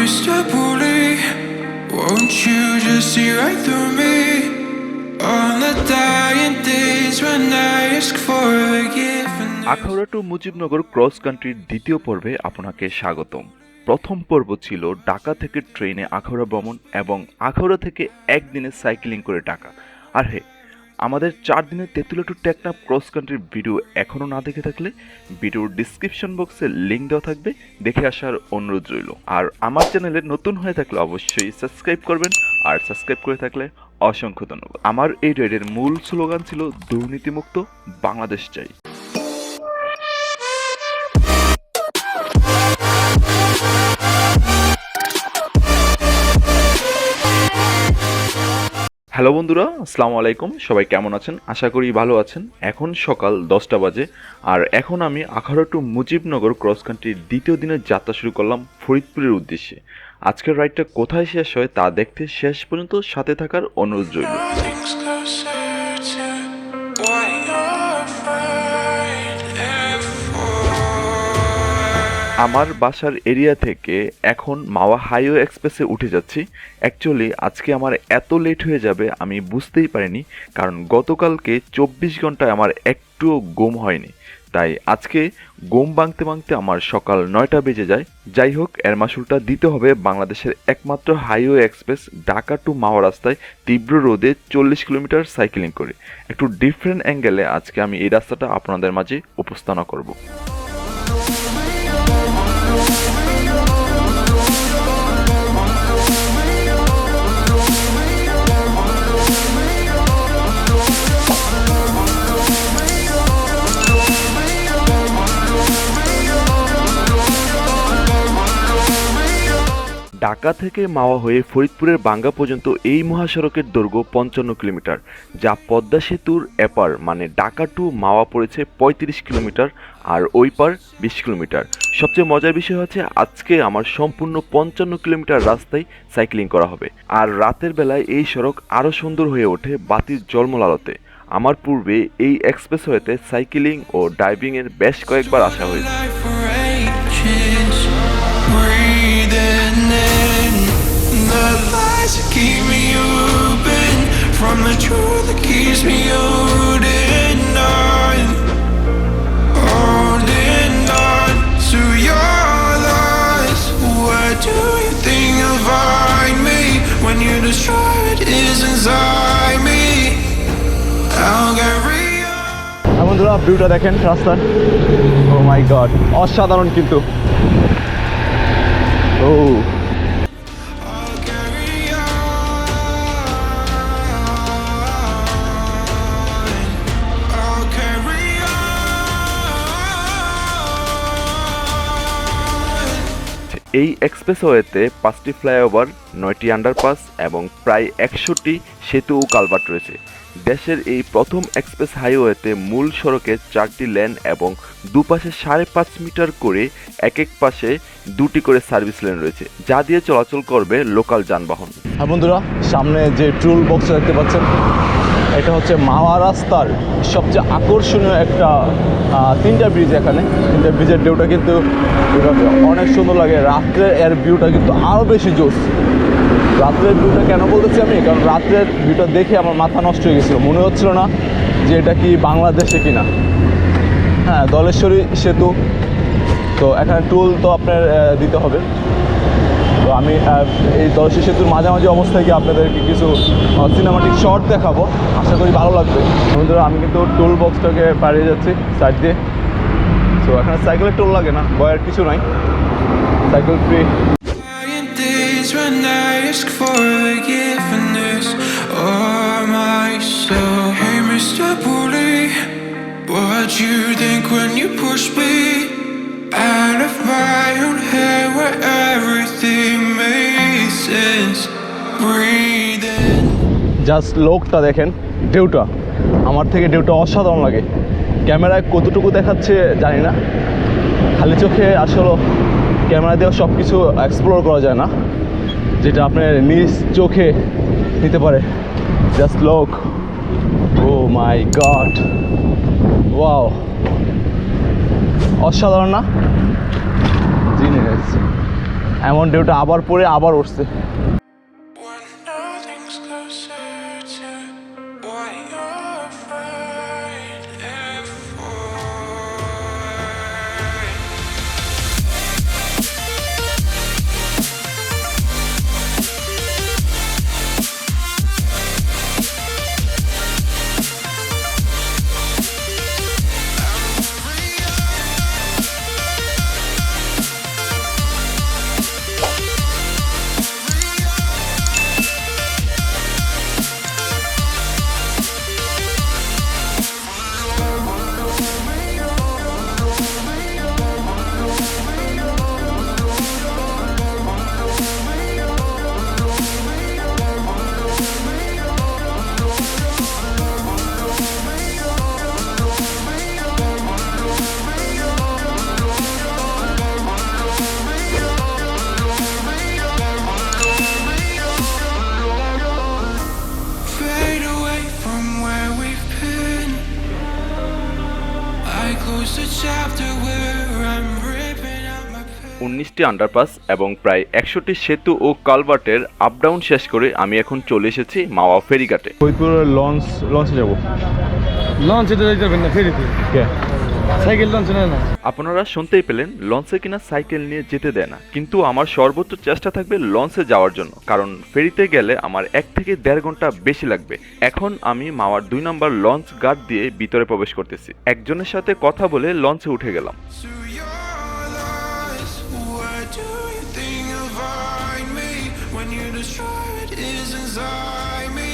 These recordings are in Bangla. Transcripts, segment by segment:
Mr. Bully, won't you just see right through me? On the dying days when I ask for forgiveness. Akhaura to Mujibnagar cross কান্ট্রির দ্বিতীয় পর্বে আপনাকে স্বাগতম। প্রথম পর্ব ছিল ঢাকা থেকে ট্রেনে আখাউড়া ভ্রমণ এবং আখাউড়া থেকে একদিনে সাইক্লিং করে ঢাকা। আর হ্যাঁ, আমাদের 4 দিনের তেঁতুলিয়া টু টেকনাফ ক্রস কান্ট্রির ভিডিও এখনও না দেখে থাকলে ভিডিওর ডিসক্রিপশন বক্সে লিঙ্ক দেওয়া থাকবে, দেখে আসার অনুরোধ রইল। আর আমার চ্যানেলে নতুন হয়ে থাকলে অবশ্যই সাবস্ক্রাইব করবেন, আর সাবস্ক্রাইব করে থাকলে অসংখ্য ধন্যবাদ। আমার এই রাইডের মূল স্লোগান ছিল দুর্নীতিমুক্ত বাংলাদেশ চাই। হ্যালো বন্ধুরা, আসসালামু আলাইকুম। সবাই কেমন আছেন? আশা করি ভালো আছেন। এখন সকাল 10টা বাজে, আর এখন আমি আখাউড়া টু মুজিবনগর ক্রস কান্ট্রির দ্বিতীয় দিনের যাত্রা শুরু করলাম ফরিদপুরের উদ্দেশ্যে। আজকের রাইডটা কোথায় শেষ হয় তা দেখতে শেষ পর্যন্ত সাথে থাকার অনুরোধ রইল। আমার বাসার এরিয়া থেকে এখন মাওয়া হাইওয়ে এক্সপ্রেসে উঠে যাচ্ছি। অ্যাকচুয়ালি আজকে আমার এত লেট হয়ে যাবে আমি বুঝতেই পারিনি, কারণ গতকালকে 24 ঘন্টায় আমার একটুও ঘুম হয়নি। তাই আজকে ঘুম ভাঙতে ভাঙতে আমার সকাল 9টা বেজে যায়। যাই হোক, এর মাসুলটা দিতে হবে বাংলাদেশের একমাত্র হাইওয়ে এক্সপ্রেস ঢাকা টু মাওয়া রাস্তায় তীব্র রোদে 40 কিলোমিটার সাইকেলিং করে। একটু ডিফারেন্ট অ্যাঙ্গেলে আজকে আমি এই রাস্তাটা আপনাদের মাঝে উপস্থাপনা করব। ঢাকা থেকে মাওয়া হয়ে ফরিদপুরের বাঙ্গা পর্যন্ত এই মহাসড়কের দৈর্ঘ্য 55 কিলোমিটার, যা পদ্মা সেতুর এপার মানে ঢাকা টু মাওয়া পড়েছে 35 কিলোমিটার, আর ওই পার 20 কিলোমিটার। সবচেয়ে মজার বিষয় হচ্ছে আজকে আমার সম্পূর্ণ 55 কিলোমিটার রাস্তায় সাইক্লিং করা হবে। আর রাতের বেলায় এই সড়ক আরও সুন্দর হয়ে ওঠে বাতির ঝলমল আলোতে। আমার পূর্বে এই এক্সপ্রেসওয়েতে সাইক্লিং ও ডাইভিংয়ের বেশ কয়েকবার আসা হয়েছে। Keep me open from the truth that keeps me holding on to your lies. What do you think you'll find me when you destroy what is inside me? I'll carry on. বন্ধুরা, ভিউটা দেখেন রাস্তার। ও মাই গড, অসাধারণ কিন্তু। ও এই এক্সপ্রেসওয়েতে 5টি ফ্লাইওভার, 9টি আন্ডারপাস এবং প্রায় 100টি সেতু ও কালভার্ট রয়েছে। দেশের এই প্রথম এক্সপ্রেস হাইওয়েতে মূল সড়কে 4টি লেন এবং দুপাশে 5.5 মিটার করে এক পাশে 2টি করে সার্ভিস লেন রয়েছে, যা দিয়ে চলাচল করবে লোকাল যানবাহন। হ্যাঁ বন্ধুরা, সামনে যে টুল বক্স দেখতে পাচ্ছেন, এটা হচ্ছে মাওয়া রাস্তার সবচেয়ে আকর্ষণীয় একটা 3টা ব্রিজ। এখানে 3টা ব্রিজের ভিউটা কিন্তু অনেক সুন্দর লাগে। রাত্রের এর ভিউটা কিন্তু আরও বেশি জোস। রাত্রের ভিউটা কেন বলতেছি আমি, কারণ রাত্রের ভিউটা দেখে আমার মাথা নষ্ট হয়ে গেছিলো। মনে হচ্ছিল না যে এটা কি বাংলাদেশে কিনা। হ্যাঁ, ধলেশ্বরী সেতু। তো এখানে টুল তো আপনার দিতে হবে। তো আমি এই ধলেশ্বরী সেতুর মাঝামাঝি অবস্থায় গিয়ে আপনাদেরকে কিছু সিনেমাটিক শট দেখাবো, আশা করি ভালো লাগবে। বন্ধুরা, আমি কিন্তু টুল বক্সটাকে পাড়িয়ে যাচ্ছি সাইড দিয়ে। তো এখানে সাইকেলের টোল লাগে না, ভয়ের কিছু নাই, cycle free. When I ask for forgiveness, oh my soul. Hey Mr. Bully, what you think when you push me out of my own head where everything makes sense? Breathing. Just লোকটা দেখেন, ঢেউটা আমার থেকে ঢেউটা অসাধারণ লাগে। ক্যামেরায় কতটুকু দেখাচ্ছে জানি না, খালি চোখে আসলে ক্যামেরা দিয়ে সব কিছু এক্সপ্লোর করা যায় না, যেটা আপনার নিজ চোখে নিতে পারে। জাস্ট লুক, ও মাই গড, ওয়াও, অসাধারণ না জিনিস। এমন ঢেউটা আবার পড়ে আবার উঠছে। When nothing's closer to what you're fighting for. Fade away from where we've been. I close the chapter where I'm ripping out my pen. 19টি আন্ডারপাস এবং প্রায় 100টি সেতু ও কালভার্টের আপ ডাউন শেষ করে আমি এখন চলে এসেছি মাওয়া ফেরিঘাটে। ফরিদপুরের লঞ্চে যাবো। লঞ্চে তো যাইতে পারবেন না, ফেরিতে সাইকেল লঞ্চ নেয় না। আপনারা শুনতেই পেলেন, লঞ্চে কিনা সাইকেল নিয়ে যেতে দেয় না, কিন্তু আমার সর্বোচ্চ চেষ্টা থাকবে লঞ্চে যাওয়ার জন্য, কারণ ফেরিতে গেলে আমার 1 থেকে 1.5 ঘন্টা বেশি লাগবে। এখন আমি মাওয়ার 2 নম্বর লঞ্চ গার্ড দিয়ে ভিতরে প্রবেশ করতেছি। একজনের সাথে কথা বলে লঞ্চে উঠে গেলাম। To your lies, where do you think you'll find me when you destroy what is inside me?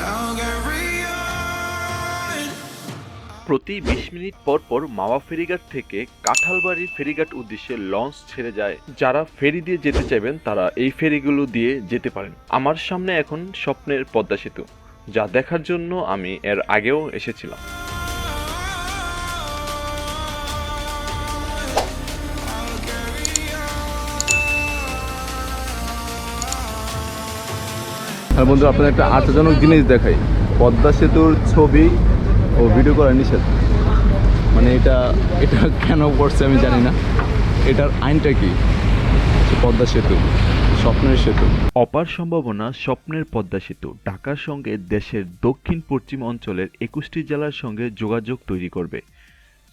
I'll carry on. প্রতি 20 মিনিট পর পর মাওয়া ফেরিঘাট থেকে কাঁঠালবাড়ি ফেরিঘাট উদ্দেশ্যে লঞ্চ ছেড়ে যায়। যারা ফেরি দিয়ে যেতে চাইবেন তারা এই ফেরিগুলো দিয়ে যেতে পারেন। আমার সামনে এখন স্বপ্নের পদ্মা সেতু, যা দেখার জন্য আমি এর আগেও এসেছিলাম। আর বন্ধু, আপনাদের একটা আশ্চর্যজনক জিনিস দেখাই। পদ্মা সেতুর ছবি ও ভিডিও করা নিষেধ। মানে এটা কেন করছে আমি জানি না। এটার আইনটা কি? পদ্মা সেতু স্বপ্নের সেতু। অপার সম্ভাবনা স্বপ্নের পদ্মা সেতু ঢাকার সঙ্গে দেশের দক্ষিণ পশ্চিম অঞ্চলের 21টি জেলার সঙ্গে যোগাযোগ তৈরি করবে।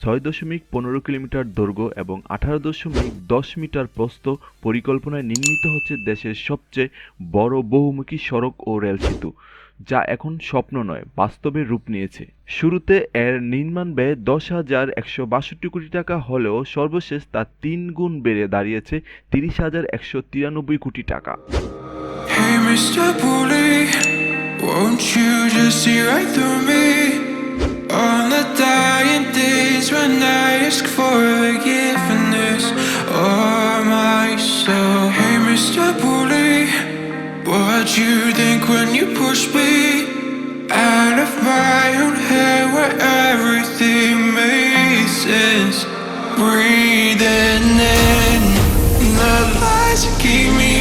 6.15 কিলোমিটার দৈর্ঘ্য এবং 18.10 মিটার প্রস্থ পরিকল্পনায় নির্মিত হচ্ছে দেশের সবচেয়ে বড় বহুমুখী সড়ক ও রেল সেতু, যা এখন স্বপ্ন নয়, বাস্তবে রূপ নিয়েছে। শুরুতে এর নির্মাণ ব্যয় 10,162 কোটি টাকা হলেও সর্বশেষ তা 3 গুণ বেড়ে দাঁড়িয়েছে 30,193 কোটি টাকা। Hey, Mr. Bully, won't you just see right through me? On the dying days when I ask for forgiveness or myself. Hey, Mr. Bully, what you think when you push me out of my own head where everything makes sense? Breathing in the lies that keep me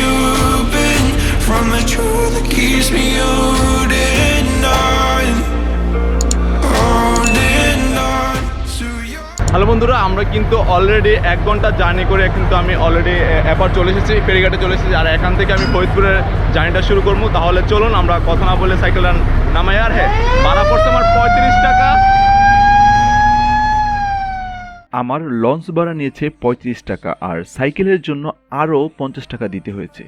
open from the truth that keeps me holding on, holding on to your. Hello বন্ধুরা, আমরা কিন্তু অলরেডি 1 ঘন্টা জার্নি করে কিন্তু আমি অলরেডি এবার চলে এসেছি, ফেরিঘাটে চলে এসেছি। আর এখান থেকে আমি ফরিদপুরের জার্নিটা শুরু করবো। তাহলে চলুন আমরা কথা না বলে সাইকেলটা নামাই। আর হ্যাঁ, ভাড়া পড়ছে আমার 35 টাকা। আমার লঞ্চ ভাড়া নিয়েছে 35 টাকা, আর সাইকেলের জন্য আরও 50 টাকা দিতে হয়েছে।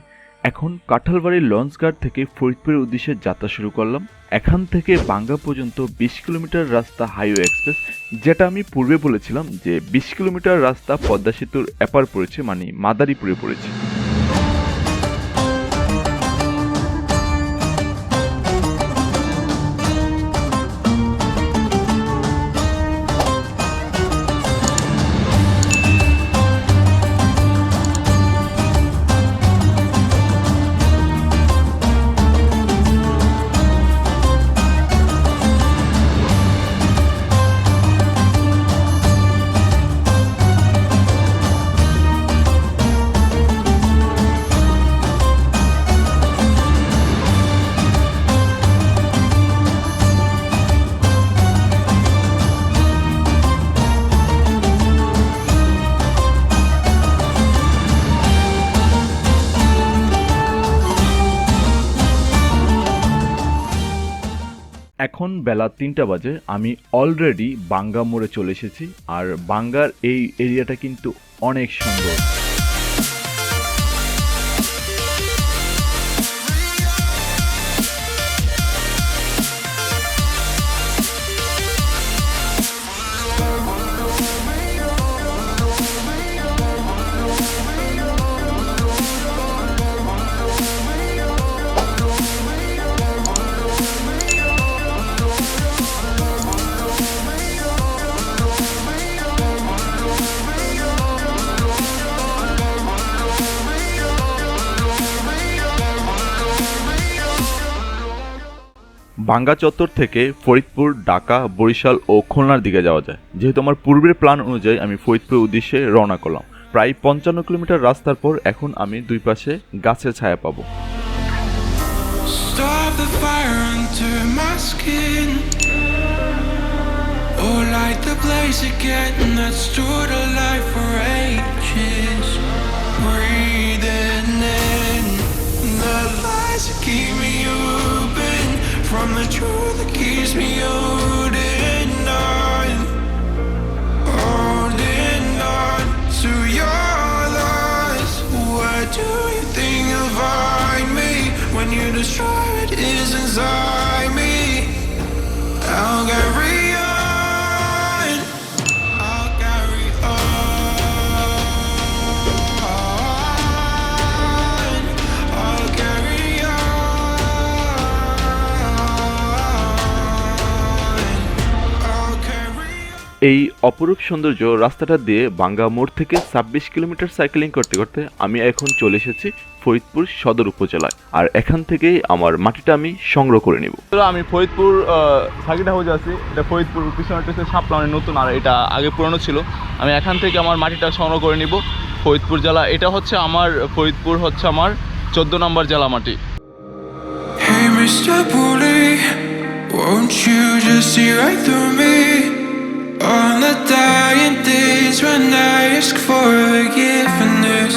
এখন কাঁঠালবাড়ির লঞ্চ ঘাট থেকে ফরিদপুরের উদ্দেশ্যে যাত্রা শুরু করলাম। এখান থেকে বাঙ্গা পর্যন্ত 20 কিলোমিটার রাস্তা হাইওয়ে এক্সপ্রেস, যেটা আমি পূর্বে বলেছিলাম যে 20 কিলোমিটার রাস্তা পদ্মা সেতুর এপার পড়েছে, মানে মাদারীপুরে পড়েছে। এখন বেলা 3টা বাজে, আমি অলরেডি বাঙ্গা মোড়ে চলে এসেছি। আর বাঙ্গার এই এরিয়াটা কিন্তু অনেক সুন্দর। বাঙ্গা চত্বর থেকে ফরিদপুর, ঢাকা, বরিশাল ও খুলনার দিকে যাওয়া যায়। যেহেতু আমার পূর্বের প্ল্যান অনুযায়ী আমি ফরিদপুরের উদ্দেশ্যে রওনা করলাম। প্রায় 55 কিলোমিটার রাস্তার পর এখন আমি দুই পাশে গাছের ছায়া পাবো। Stop the fire under my skin. Oh, light the blaze again that stood alive for ages. Breathing in the lies that keep me open from the truth that keeps me holding on to your lies. Where do you think you'll find me when you destroy what is inside me? I'll carry on, I'll carry on, I'll carry on, I'll carry on. এই অপরূপ সৌন্দর্য রাস্তাটা দিয়ে বাঙ্গা মোড় থেকে 26 কিলোমিটার সাইক্লিং করতে করতে আমি এখন চলে এসেছি ফরিদপুর সদর উপজেলায়। আর এখান থেকেই আমার মাটিটা আমি সংগ্রহ করে নিব। আমি ফরিদপুর সার্কিট হাউসে আছি। এটা ফরিদপুর পিছনে সাপলানে নতুন, আর এটা আগে পুরনো ছিল। আমি এখান থেকে আমার মাটিটা সংগ্রহ করে নিব। ফরিদপুর জেলা, এটা হচ্ছে আমার ফরিদপুর হচ্ছে আমার 14 নম্বর জেলা মাটি। Hey, Mr. Bully, won't you just see right through me? On the dying days when I ask for forgiveness.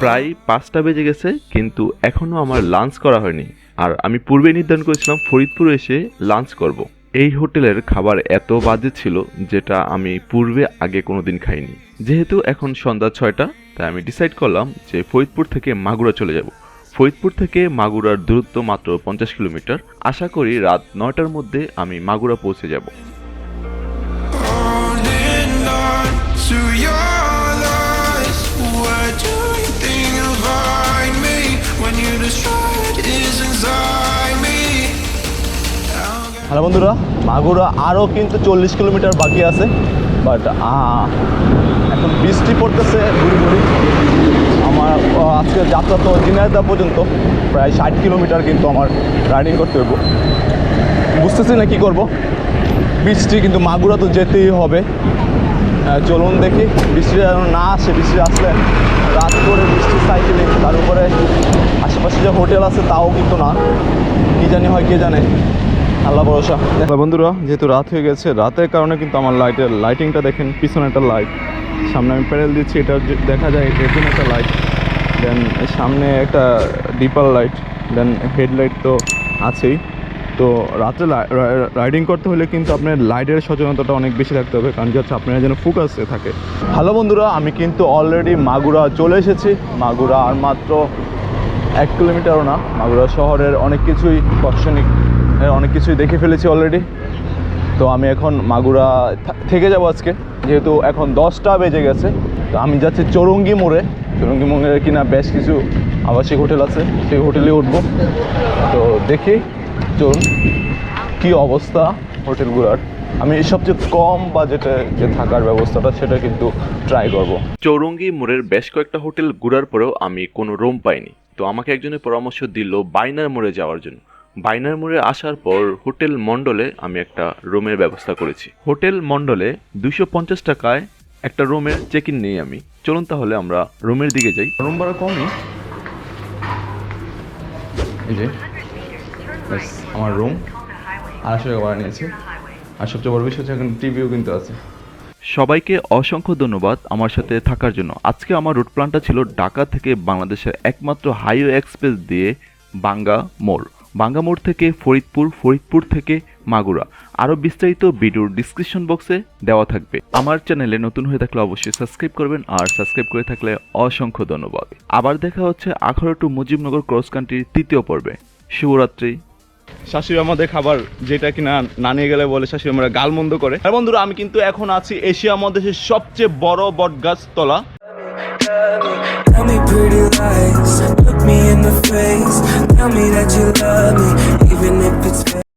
প্রায় 5টা বেজে গেছে, কিন্তু এখনো আমার লাঞ্চ করা হয়নি। আর আমি পূর্বে নির্ধারণ করেছিলাম ফরিদপুর এসে লাঞ্চ করব। এই হোটেলের খাবার এত বাজে ছিল যেটা আমি পূর্বে আগে কোনোদিন খাইনি। যেহেতু এখন সন্ধ্যা 6টা, তাই আমি ডিসাইড করলাম যে ফরিদপুর থেকে মাগুরা চলে যাব। ফরিদপুর থেকে মাগুরার দূরত্ব মাত্র 50 কিলোমিটার। আশা করি রাত 9টার মধ্যে আমি মাগুরা পৌঁছে যাব। Holding on to your lies. Where do you think you'll find me when you destroy what is inside me? Hello বন্ধুরা, মাগুরা আরও কিন্তু 40 কিলোমিটার বাকি আছে। বাট এখন বৃষ্টি পড়তেছে ঘুরি ঘুরি। আমার আজকে যাত্রা তো ঝিনাইদহ পর্যন্ত প্রায় 60 কিলোমিটার কিন্তু আমার রাইডিং করতে হইব। বুঝতেছি না কী করব। বৃষ্টি কিন্তু মাগুরা তো যেতেই হবে। চলুন দেখি, বৃষ্টি যেন না আসে। বৃষ্টি আসলে রাত করে বৃষ্টি সাইকেলিং, তার উপরে আশেপাশে যে হোটেল আছে তাও কিন্তু না। কী জানি হয়, কে জানে, আল্লাহ ভরসা। বন্ধুরা, যেহেতু রাত হয়ে গেছে, রাতের কারণে কিন্তু আমার লাইটিংটা দেখেন। পিছনে একটা লাইট, সামনে আমি প্যাডেল দিচ্ছি, এটা দেখা যায় এরকম একটা লাইট। দেন সামনে একটা ডিপার লাইট, দেন হেডলাইট তো আছেই। তো রাত্রে রাইডিং করতে হলে কিন্তু আপনার লাইটের সচেতনতাটা অনেক বেশি থাকতে হবে, কারণ হচ্ছে আপনারা যেন ফোকাসে থাকে। হ্যালো বন্ধুরা, আমি কিন্তু অলরেডি মাগুরা চলে এসেছি। মাগুরা আর মাত্র 1 কিলোমিটারও না। মাগুরা শহরের অনেক কিছুই দার্শনিক অনেক কিছুই দেখে ফেলেছি অলরেডি। তো আমি এখন মাগুরা থেকে যাব আজকে, যেহেতু এখন 10টা বেজে গেছে। তো আমি যাচ্ছি চৌরঙ্গি মোড়ে। চৌরঙ্গি মোড়ে কিনা বেশ কিছু আবাসিক হোটেল আছে, সেই হোটেলে উঠবো। তো দেখি চলুন কী অবস্থা হোটেলগুলোর। আমি সবচেয়ে কম বাজেটে যে থাকার ব্যবস্থাটা সেটা কিন্তু ট্রাই করব। চৌরঙ্গি মোড়ের বেশ কয়েকটা হোটেল ঘোরার পরেও আমি কোনো রুম পাইনি। তো আমাকে একজনের পরামর্শ দিল বাইনার মোড়ে যাওয়ার জন্য। বাইনার মোড়ে আসার পর হোটেল মণ্ডলে আমি একটা রুমের ব্যবস্থা করেছি। হোটেল মণ্ডলে 250 টাকায় একটা রুমের চেক ইন নেই আমি। চলুন তাহলে আমরা রুমের দিকে যাই। রুম ভাড়া কমই, এই যে আমার রুম 250 টাকা ভাড়া নিয়েছে। আর সবচেয়ে বড় বিষয় হচ্ছে এখন টিভিও কিন্তু আছে। সবাইকে অসংখ্য ধন্যবাদ আমার সাথে থাকার জন্য। আজকে আমার রুট প্ল্যানটা ছিল ঢাকা থেকে বাংলাদেশের একমাত্র হাইওয়ে এক্সপ্রেস দিয়ে বাঙ্গা মোড়। বাঙ্গামোড় থেকে ফরিদপুর, ফরিদপুর থেকে মাগুরা। আরও বিস্তারিত ভিডিওর ডিসক্রিপশন বক্সে দেওয়া থাকবে। আমার চ্যানেলে নতুন হয়ে থাকলে অবশ্যই সাবস্ক্রাইব করবেন, আর সাবস্ক্রাইব করে থাকলে অসংখ্য ধন্যবাদ। আবার দেখা হচ্ছে আখাউড়া টু মুজিবনগর ক্রস কান্ট্রির 3য় পর্বে। শুভরাত্রি। শাশুড়ি আমাদের খাবার যেটা কিনা না নিয়ে গেলে বলে শাশুড়ি আমরা গালমন্দ করে। আর বন্ধুরা, আমি কিন্তু এখন আছি এশিয়া মহাদেশের সবচেয়ে বড় বটগাছ তলা। Tell me pretty lies, look me in the face. Tell me that you love me, even if it's fake.